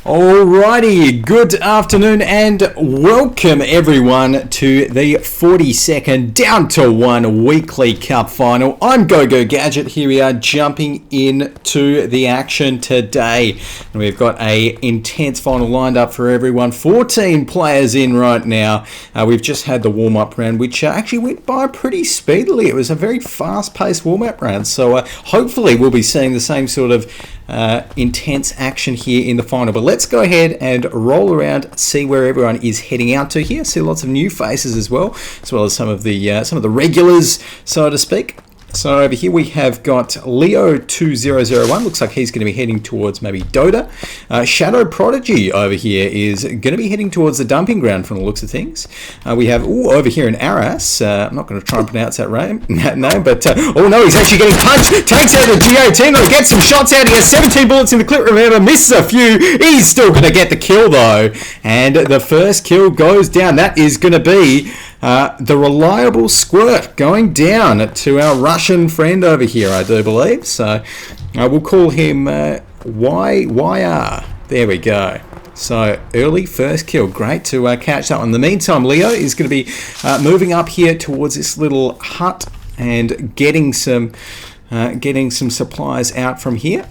Alrighty, good afternoon and welcome everyone to the 42nd Down to One Weekly Cup Final. I'm GoGoGadget. Here we are jumping into the action today. And we've got a intense final lined up for everyone. 14 players in right now. We've just had the warm-up round, which actually went by pretty speedily. It was a very fast-paced warm-up round. So hopefully we'll be seeing the same sort of intense action here in the final. But let's go ahead and roll around, see where everyone is heading out to here. See lots of new faces as well as some of the regulars, so to speak. So over here we have got Leo2001. Looks like he's going to be heading towards maybe Dota. Shadow Prodigy over here is going to be heading towards the dumping ground from the looks of things. We have over here in Arras. I'm not going to try and pronounce that name, but oh no, he's actually getting punched. Takes out the G18. He'll get some shots out. He has 17 bullets in the clip. Remember, misses a few. He's still going to get the kill though, and the first kill goes down. That is going to be the reliable squirt going down to our Russian friend over here, I do believe. So we'll call him YR. There we go. So early first kill. Great to catch that one. In the meantime, Leo is going to be moving up here towards this little hut and getting some supplies out from here.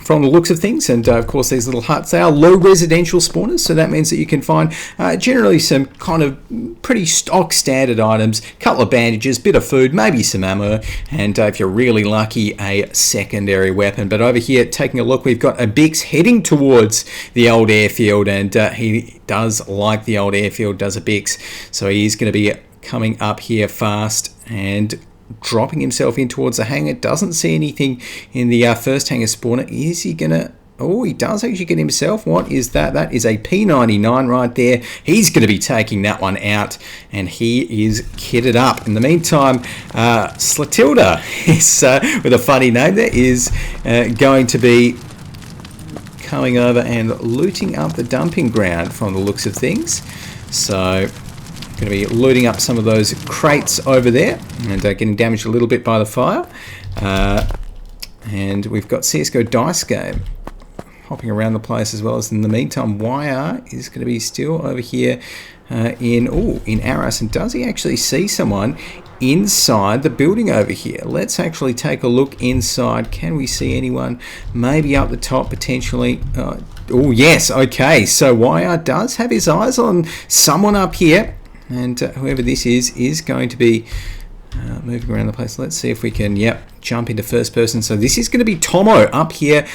From the looks of things, and of course these little huts, they are low residential spawners, so that means that you can find generally some kind of pretty stock standard items, couple of bandages, bit of food, maybe some ammo, and if you're really lucky, a secondary weapon. But over here, taking a look, we've got a Bix heading towards the old airfield, and he does like the old airfield, does a Bix, so he's going to be coming up here fast and dropping himself in towards the hangar. Doesn't see anything in the first hangar spawner. Is he gonna... Oh, he does actually get himself. What is that? That is a P99 right there. He's going to be taking that one out, and he is kitted up. In the meantime, Slatilda is, with a funny name there, is going to be coming over and looting up the dumping ground from the looks of things. So going to be looting up some of those crates over there and getting damaged a little bit by the fire. And we've got CSGO Dice Game hopping around the place as well. As in the meantime, YR is going to be still over here in Arras. And does he actually see someone inside the building over here? Let's actually take a look inside. Can we see anyone maybe up the top potentially? Oh yes, okay, so YR does have his eyes on someone up here, and whoever this is going to be moving around the place. Let's see if we can, jump into first person. So this is going to be Tomo up here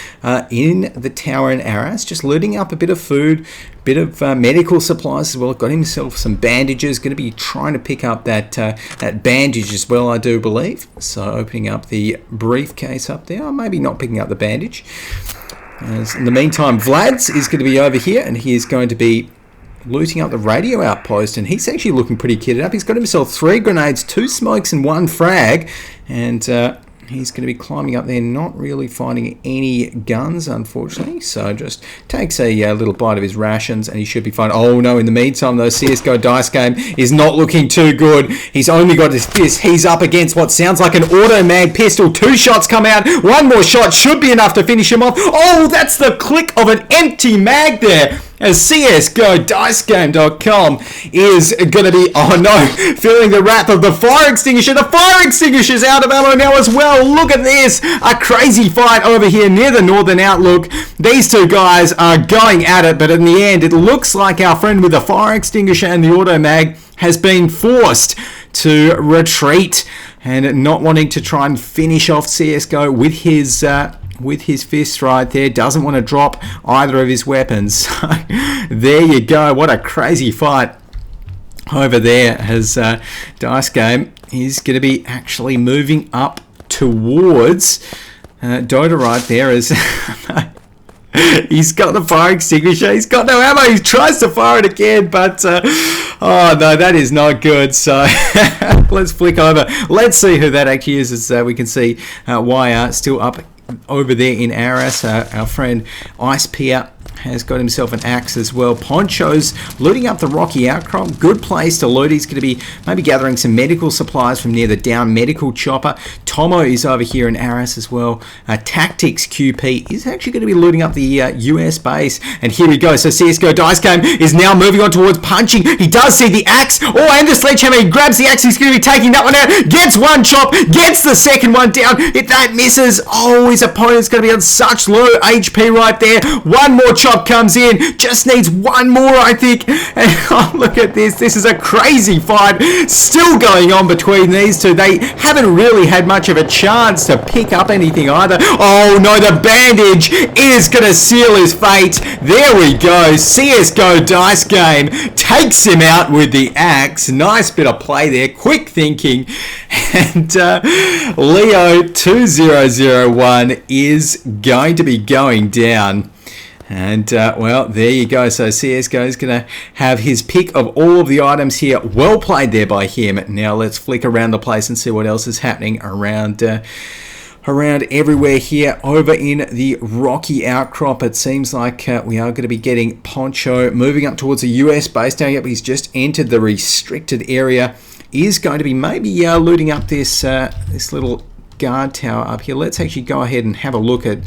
in the tower in Arras, just looting up a bit of food, bit of medical supplies as well. Got himself some bandages, going to be trying to pick up that bandage as well, I do believe. So opening up the briefcase up there, or maybe not picking up the bandage. As in the meantime, Vlad's is going to be over here, and he is going to be looting up the radio outpost, and he's actually looking pretty kitted up. He's got himself 3 grenades, 2 smokes and 1 frag, and he's going to be climbing up there, not really finding any guns, unfortunately. So just takes a little bite of his rations, and he should be fine. Oh no, in the meantime, though, CSGO Dice Game is not looking too good. He's only got his fist. He's up against what sounds like an auto-mag pistol. 2 shots come out. 1 more shot should be enough to finish him off. Oh, that's the click of an empty mag there, as CSGO-DiceGame.com is going to be, oh no, feeling the wrath of the fire extinguisher. The fire extinguisher's out of ammo now as well. Look at this. A crazy fight over here near the Northern Outlook. These two guys are going at it, but in the end, it looks like our friend with the fire extinguisher and the auto mag has been forced to retreat, and not wanting to try and finish off CSGO with his fist right there. Doesn't want to drop either of his weapons. So there you go. What a crazy fight over there, as Dice Game is going to be actually moving up towards Dota right there, as he's got the fire extinguisher. He's got no ammo. He tries to fire it again, but oh no, that is not good. So let's flick over. Let's see who that actually is, as we can see YR still up over there in Arras. Our friend Ice Pier has got himself an axe as well. Poncho's looting up the rocky outcrop. Good place to loot. He's going to be maybe gathering some medical supplies from near the down medical chopper. Tomo is over here in Aris as well. Tactics QP is actually going to be looting up the US base. And here we go. So CSGO Dice Game is now moving on towards punching. He does see the axe. Oh, and the sledgehammer. He grabs the axe. He's going to be taking that one out. Gets one chop. Gets the second one down. If that misses, oh, his opponent's going to be on such low HP right there. One more chop comes in. Just needs one more, I think. And oh, look at this. This is a crazy fight still going on between these two. They haven't really had much of a chance to pick up anything either. Oh no, the bandage is going to seal his fate. There we go. CSGO Dice Game takes him out with the axe. Nice bit of play there. Quick thinking. And Leo 2001 is going to be going down. And, well, there you go. So CSGO is going to have his pick of all of the items here. Well played there by him. Now let's flick around the place and see what else is happening around everywhere here. Over in the rocky outcrop, it seems like we are going to be getting Poncho moving up towards the US base. Now, yep, he's just entered the restricted area. Is going to be maybe looting up this this little guard tower up here. Let's actually go ahead and have a look at...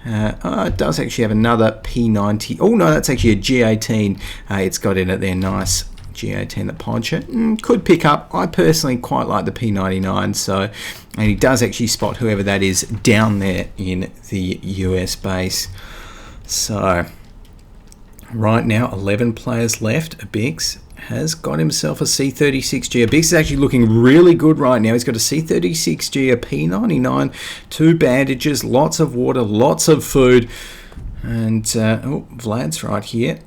it does actually have another P90. Oh no, that's actually a G18. It's got in it there. Nice G18 that Poncho could pick up. I personally quite like the P99. So, and he does actually spot whoever that is down there in the US base. So right now, 11 players left. Bix has got himself a C36G. Bix is actually looking really good right now. He's got a C36G, a P99, 2 bandages, lots of water, lots of food. And, oh, Vlad's right here.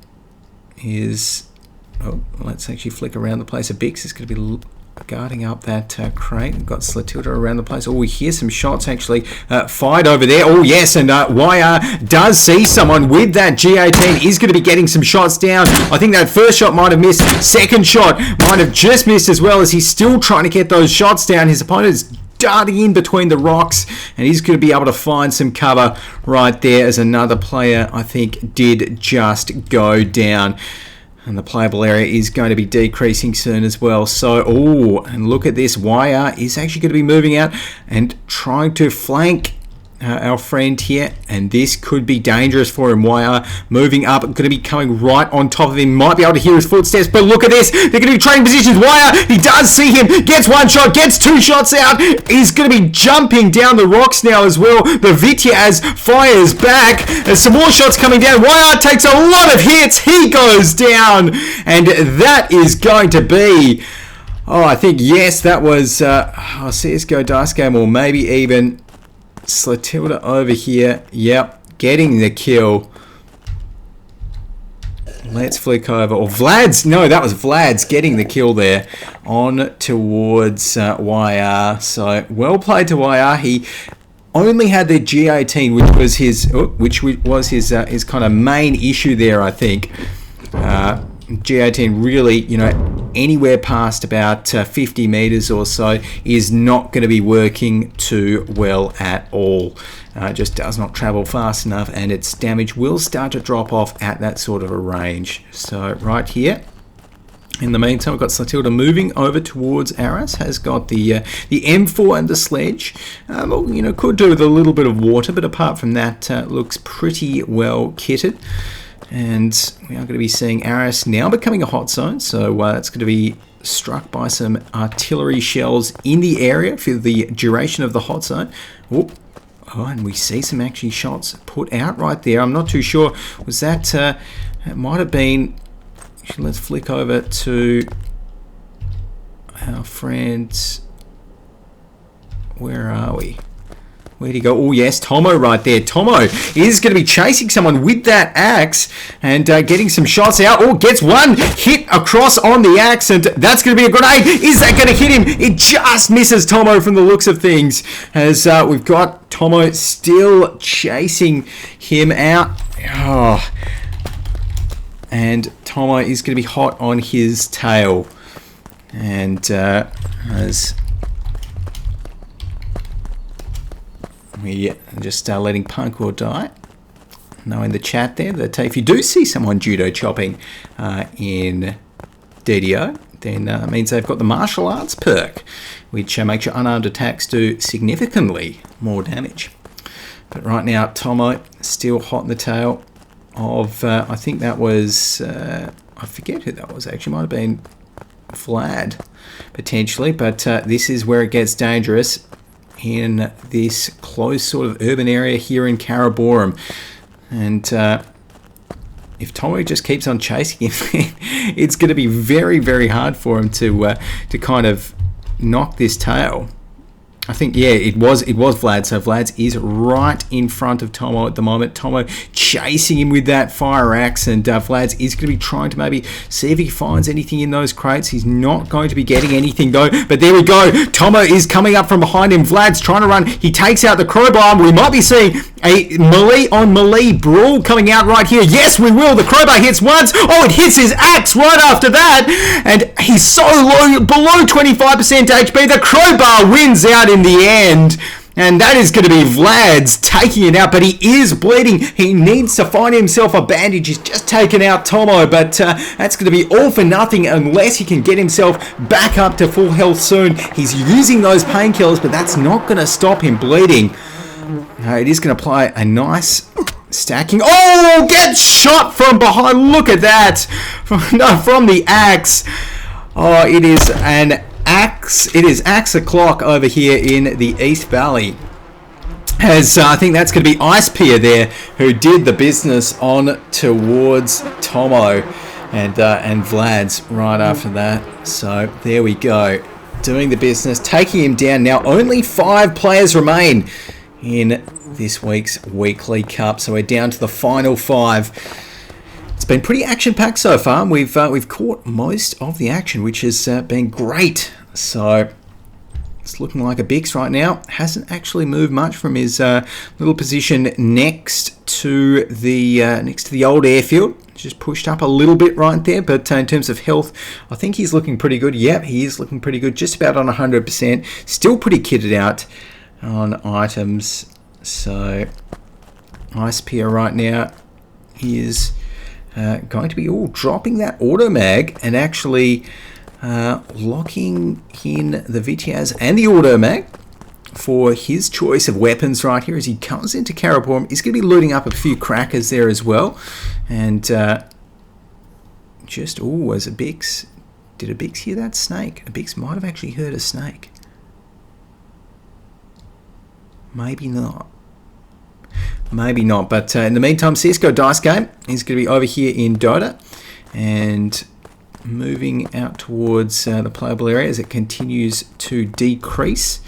Oh, let's actually flick around the place. Bix is going to be guarding up that crate. We've got Slatilda around the place. Oh, we hear some shots actually fired over there. Oh, yes, and YR does see someone with that G18. Is going to be getting some shots down. I think that first shot might have missed. Second shot might have just missed as well, as he's still trying to get those shots down. His opponent is darting in between the rocks, and he's going to be able to find some cover right there, as another player, I think, did just go down. And the playable area is going to be decreasing soon as well. So, oh, and look at this. YR is actually going to be moving out and trying to flank our friend here. And this could be dangerous for him. YR moving up, going to be coming right on top of him. Might be able to hear his footsteps, but look at this. They're going to be trading positions. YR, he does see him. Gets one shot, gets 2 shots out. He's going to be jumping down the rocks now as well. The Vityaz fires back. There's some more shots coming down. YR takes a lot of hits. He goes down. And that is going to be... Oh, I think, yes, that was CSGO Dice Game, or maybe even... Slatilda over here. Yep, getting the kill. Let's flick over. Or Vlad's. No, that was Vlad's getting the kill there on towards YR. So, well played to YR. He only had the G18, which was his kind of main issue there, I think. G18 really, you know, anywhere past about 50 meters or so is not going to be working too well at all. Just does not travel fast enough, and its damage will start to drop off at that sort of a range. So right here, in the meantime, we've got Slatilda moving over towards Aris. Has got the M4 and the sledge. You know, could do with a little bit of water, but apart from that, looks pretty well kitted. And we are going to be seeing Aris now becoming a hot zone, so that's going to be struck by some artillery shells in the area for the duration of the hot zone. Oh, and we see some actually shots put out right there. I'm not too sure. Was that... it might have been... Let's flick over to our friends. Where are we? Where'd he go? Oh, yes, Tomo right there. Tomo is going to be chasing someone with that axe and getting some shots out. Oh, gets one hit across on the axe, and that's going to be a grenade. Is that going to hit him? It just misses Tomo from the looks of things, as we've got Tomo still chasing him out. Oh. And Tomo is going to be hot on his tail. And as... we just letting Punk will die. know in the chat there that if you do see someone judo chopping in DDO, then it means they've got the martial arts perk, which makes your unarmed attacks do significantly more damage. But right now, Tomo still hot in the tail of, I think that was, I forget who that was actually, might have been Vlad, potentially, but this is where it gets dangerous in this close sort of urban area here in Karaborum. And if Tomo just keeps on chasing him, it's going to be very, very hard for him to kind of knock this tail. I think, yeah, it was Vlad. So Vlad's is right in front of Tomo at the moment. Tomo chasing him with that fire axe, and Vlad's is going to be trying to maybe see if he finds anything in those crates. He's not going to be getting anything though, but there we go. Tomo is coming up from behind him. Vlad's trying to run. He takes out the crowbar. We might be seeing a melee on melee brawl coming out right here. Yes, we will. The crowbar hits once. Oh, it hits his axe right after that, and he's so low, below 25% HP. The crowbar wins out in the end, and that is going to be Vlad's taking it out, but he is bleeding. He needs to find himself a bandage. He's just taken out Tomo, but that's going to be all for nothing unless he can get himself back up to full health soon. He's using those painkillers, but that's not going to stop him bleeding. It is going to apply a nice stacking. Oh, get shot from behind. Look at that. From the axe. Oh, it is an axe. It is axe o'clock over here in the East Valley. As I think that's going to be Ice Pier there, who did the business on towards Tomo, and Vlad's right after that. So there we go, doing the business, taking him down. Now only 5 players remain in this week's weekly cup, so we're down to the final 5. It's been pretty action-packed so far. We've caught most of the action, which has been great. So it's looking like a Bix right now. Hasn't actually moved much from his little position next to the old airfield. Just pushed up a little bit right there, but in terms of health, I think he's looking pretty good. Yep, he is looking pretty good, just about on 100%. Still pretty kitted out on items. So Ice Pier right now is going to be dropping that auto mag and actually locking in the VTAs and the auto mag for his choice of weapons right here as he comes into Karaborum. He's going to be looting up a few crackers there as well. And was a Bix. Did a Bix hear that snake? A Bix might have actually heard a snake. Maybe not. Maybe not, but in the meantime, Cisco Dice Game is going to be over here in Dota and moving out towards the playable area as it continues to decrease.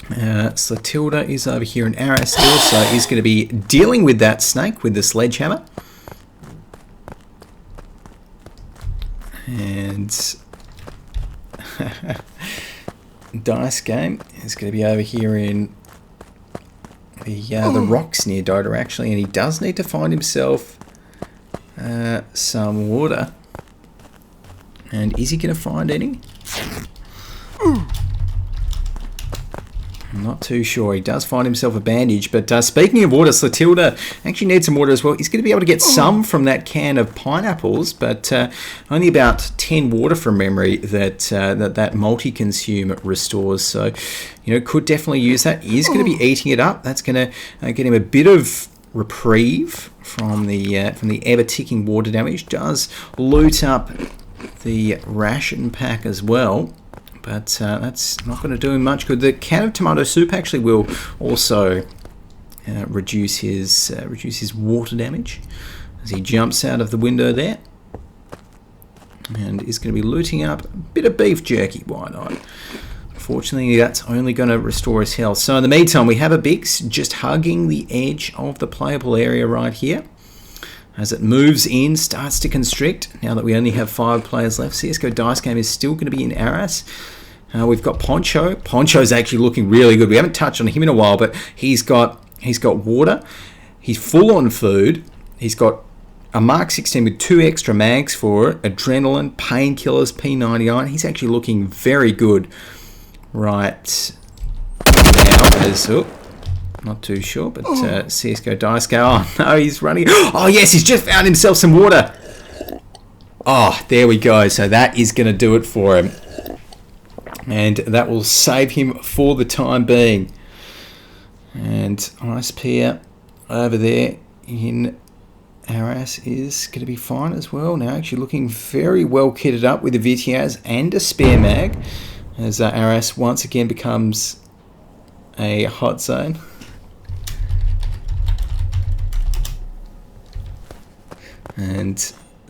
Slatilda is over here in Arrow still, so he's going to be dealing with that snake with the sledgehammer. And Dice Game is going to be over here in the rocks near Dota actually, and he does need to find himself some water. And is he going to find any? I'm not too sure. He does find himself a bandage, but speaking of water, Slatilda actually needs some water as well. He's going to be able to get some from that can of pineapples, but only about 10 water from memory that multi-consume restores. So, could definitely use that. He is going to be eating it up. That's going to get him a bit of reprieve from the ever-ticking water damage. Does loot up the ration pack as well. But that's not going to do him much good. The can of tomato soup actually will also reduce his water damage as he jumps out of the window there, and is going to be looting up a bit of beef jerky. Why not? Unfortunately, that's only going to restore his health. So in the meantime, we have a Bix just hugging the edge of the playable area right here. As it moves in, starts to constrict. Now that we only have 5 players left, CSGO Dice Game is still going to be in Arras. We've got Poncho. Poncho's actually looking really good. We haven't touched on him in a while, but he's got water. He's full on food. He's got a Mark 16 with 2 extra mags for it, adrenaline, painkillers, P99. He's actually looking very good right now. Not too sure, but CSGO Dice go. Oh no, he's running. Oh yes, he's just found himself some water. Oh, there we go. So that is going to do it for him. And that will save him for the time being. And Ice Pier over there in Aras is going to be fine as well. Now actually looking very well kitted up with a Vitiaz and a spare mag. As Aras once again becomes a hot zone. And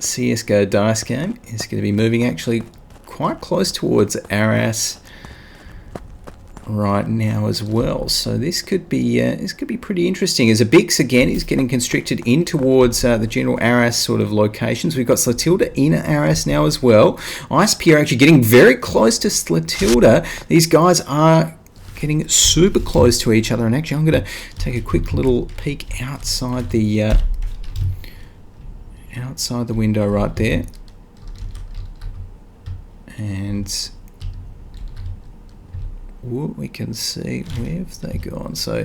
CSGO Dice Game is going to be moving actually quite close towards Aras right now as well. So this could be pretty interesting. As a Bix again is getting constricted in towards the general Aras sort of locations. We've got Slatilda in Aras now as well. Ice Pier actually getting very close to Slatilda. These guys are getting super close to each other. And actually I'm going to take a quick little peek outside the window right there. And we can see where have they gone. So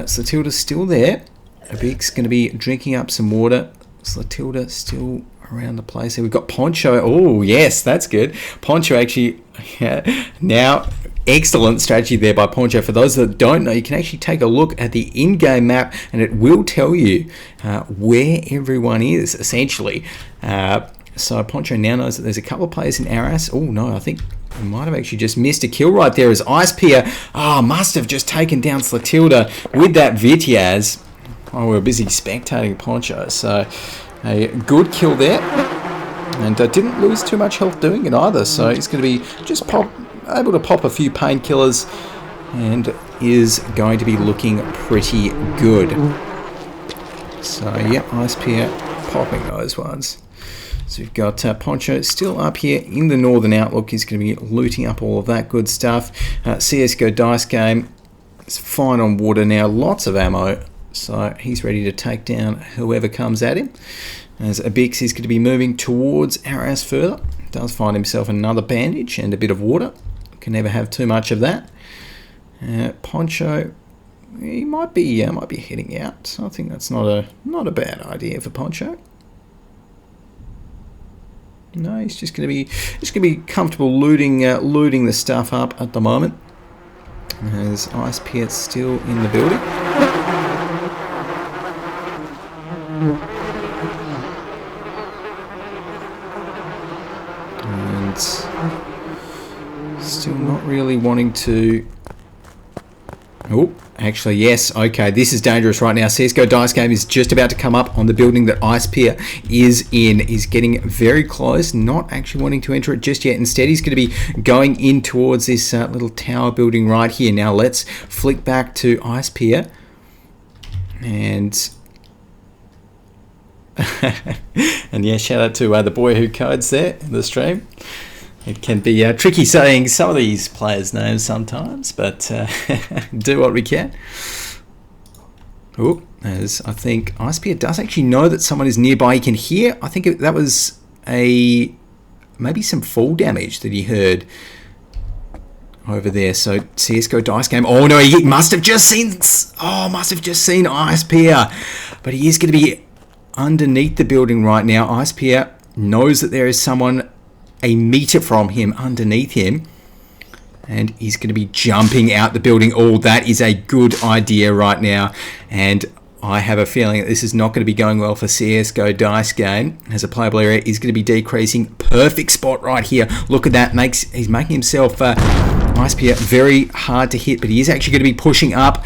Slatilda's still there. Abik's going to be drinking up some water. Slatilda still around the place. Here we've got Poncho. Oh yes, that's good. Poncho actually now excellent strategy there by Poncho. For those that don't know, you can actually take a look at the in-game map and it will tell you where everyone is essentially. So Poncho now knows that there's a couple of players in Aras. Oh no, I think we might have actually just missed a kill right there as Ice Pier must have just taken down Slatilda with that Vitiaz. Oh, we were busy spectating Poncho. So a good kill there. And didn't lose too much health doing it either. So he's going to be just able to pop a few painkillers and is going to be looking pretty good. So yeah, Ice Pier popping those ones. So we've got Poncho still up here in the Northern Outlook. He's going to be looting up all of that good stuff. CSGO Dice Game is fine on water now. Lots of ammo. So he's ready to take down whoever comes at him. As Abix is going to be moving towards Aras further. Does find himself another bandage and a bit of water. Can never have too much of that. Poncho, he might be heading out. So I think that's not a bad idea for Poncho. No, he's just going to be comfortable looting the stuff up at the moment. As Ice Pier still in the building. And still not really wanting to. Oh, actually, yes. Okay, this is dangerous right now. CSGO Dice Game is just about to come up on the building that Ice Pier is in. He's getting very close, not actually wanting to enter it just yet. Instead, he's going to be going in towards this little tower building right here. Now, let's flick back to Ice Pier. And and yeah, shout out to the boy who codes there in the stream. It can be tricky saying some of these players' names sometimes, but do what we can. Oh, as I think Ice Pier does actually know that someone is nearby. He can hear. I think that was maybe some fall damage that he heard over there. So CSGO Dice Game. Oh no, he must have just seen. Must have just seen Ice Pier, but he is going to be underneath the building right now. Ice Pier knows that there is someone a meter from him underneath him, and he's going to be jumping out the building. Oh, that is a good idea right now, and I have a feeling that this is not going to be going well for CSGO Dice Game, as a playable area is going to be decreasing. Perfect spot right here. Look at that. He's making himself Ice Pier very hard to hit, but he is actually going to be pushing up,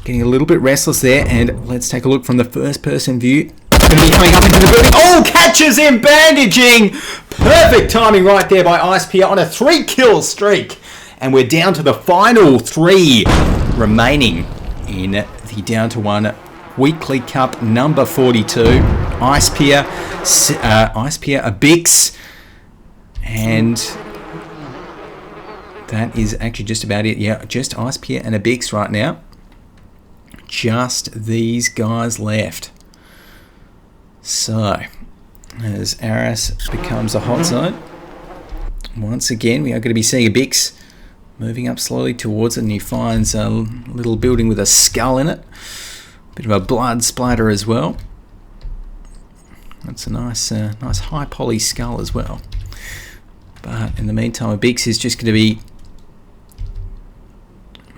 getting a little bit restless there. And let's take a look from the first person view. Going to be coming up into the building. Oh, catches him bandaging. Perfect timing right there by Ice Pier on a 3-kill streak. And we're down to the final 3 remaining in the Down to 1 Weekly Cup number 42. Ice Pier, Abix, and that is actually just about it. Yeah, just Ice Pier and Abix right now. Just these guys left. So, as Aras becomes a hot zone, once again we are going to be seeing Abix Moving up slowly towards it, and he finds a little building with a skull in it. Bit of a blood splatter as well. That's a nice high poly skull as well. But in the meantime, Bix is just going to be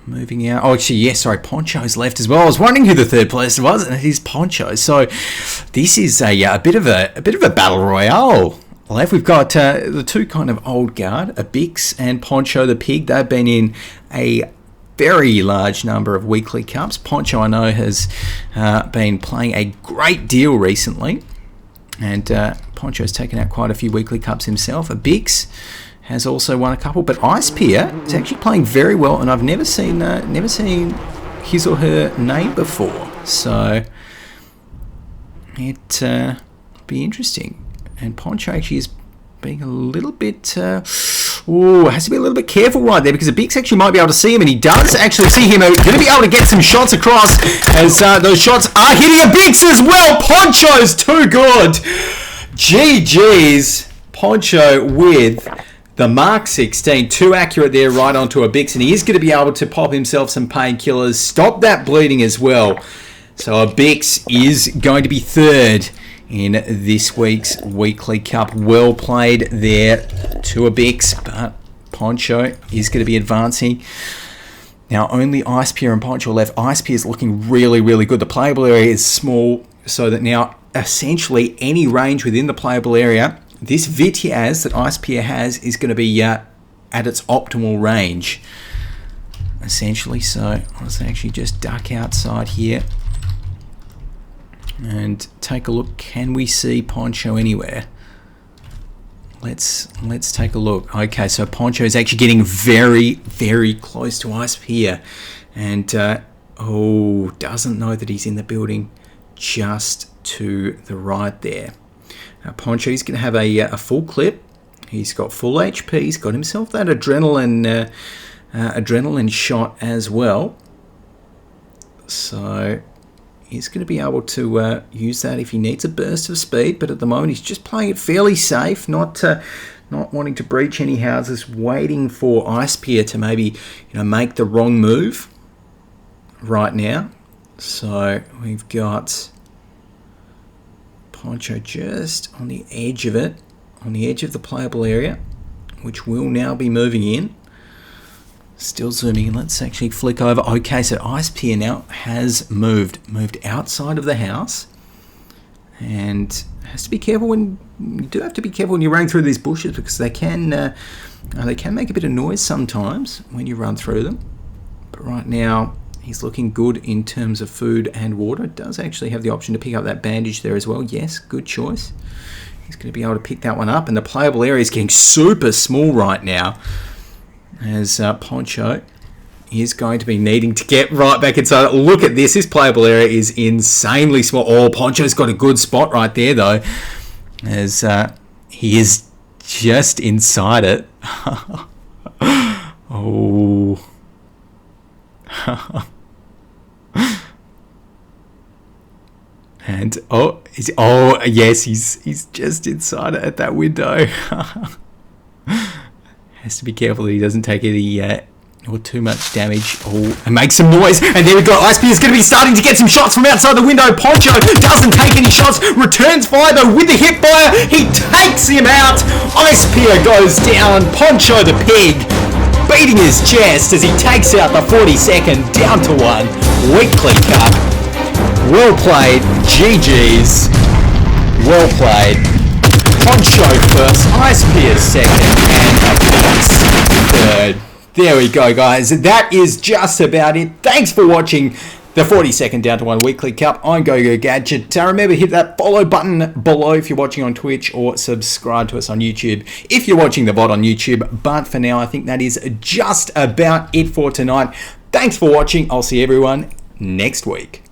moving out. Oh, actually, yes, sorry, Poncho's left as well. I was wondering who the third person was, and it is Poncho. So this is a bit of a battle royale. Left, we've got the two kind of old guard, a Bix and Poncho the pig. They've been in a very large number of weekly cups. Poncho, I know, has been playing a great deal recently, and Poncho's taken out quite a few weekly cups himself. A Bix has also won a couple, but Ice Pier is actually playing very well, and I've never seen his or her name before, so it be interesting. And Poncho actually is being a little bit... has to be a little bit careful right there, because the Bix actually might be able to see him, and he does actually see him. He's going to be able to get some shots across, as those shots are hitting a Bix as well. Poncho's too good. GG's. Poncho with the Mark 16. Too accurate there, right onto a Bix, and he is going to be able to pop himself some painkillers. Stop that bleeding as well. So a Bix is going to be third in this week's weekly cup. Well played there to a Bix, but Poncho is going to be advancing. Now only Ice Pier and Poncho left. Ice Pier is looking really, really good. The playable area is small, so that now essentially any range within the playable area, this Vitiaz that Ice Pier has is going to be at its optimal range, essentially. So let's actually just duck outside here and take a look. Can we see Poncho anywhere? Let's take a look. Okay, so Poncho is actually getting very, very close to Ice Pier, and doesn't know that he's in the building just to the right there. Now Poncho is going to have a full clip. He's got full HP. He's got himself that adrenaline shot as well. So he's going to be able to use that if he needs a burst of speed, but at the moment he's just playing it fairly safe, not wanting to breach any houses, waiting for Ice Pier to maybe make the wrong move right now. So we've got Poncho just on the edge of it, on the edge of the playable area, which will now be moving in. Still zooming in. Let's actually flick over. Okay, so Ice Pier now has moved outside of the house, and has to be careful when you run through these bushes, because they can make a bit of noise sometimes when you run through them. But right now he's looking good in terms of food and water. Does actually have the option to pick up that bandage there as well. Yes, good choice. He's going to be able to pick that one up, and the playable area is getting super small right now, as Poncho is going to be needing to get right back inside. Look at this. This playable area is insanely small. Oh, Poncho's got a good spot right there, though, as he is just inside it. Oh. And yes, he's just inside it at that window. Has to be careful that he doesn't take any or too much damage. And make some noise. And there we go. Ice Pier is going to be starting to get some shots from outside the window. Poncho doesn't take any shots. Returns fire though with the hip fire. He takes him out. Ice Pier goes down. Poncho the pig beating his chest as he takes out the 42nd down to 1 weekly cup. Well played. GG's. Well played. Poncho first, Ice Pier second, and Bix third. There we go, guys. That is just about it. Thanks for watching the 42nd Down to 1 Weekly Cup on GoGoGadget. Remember, hit that follow button below if you're watching on Twitch, or subscribe to us on YouTube if you're watching the VOD on YouTube. But for now, I think that is just about it for tonight. Thanks for watching. I'll see everyone next week.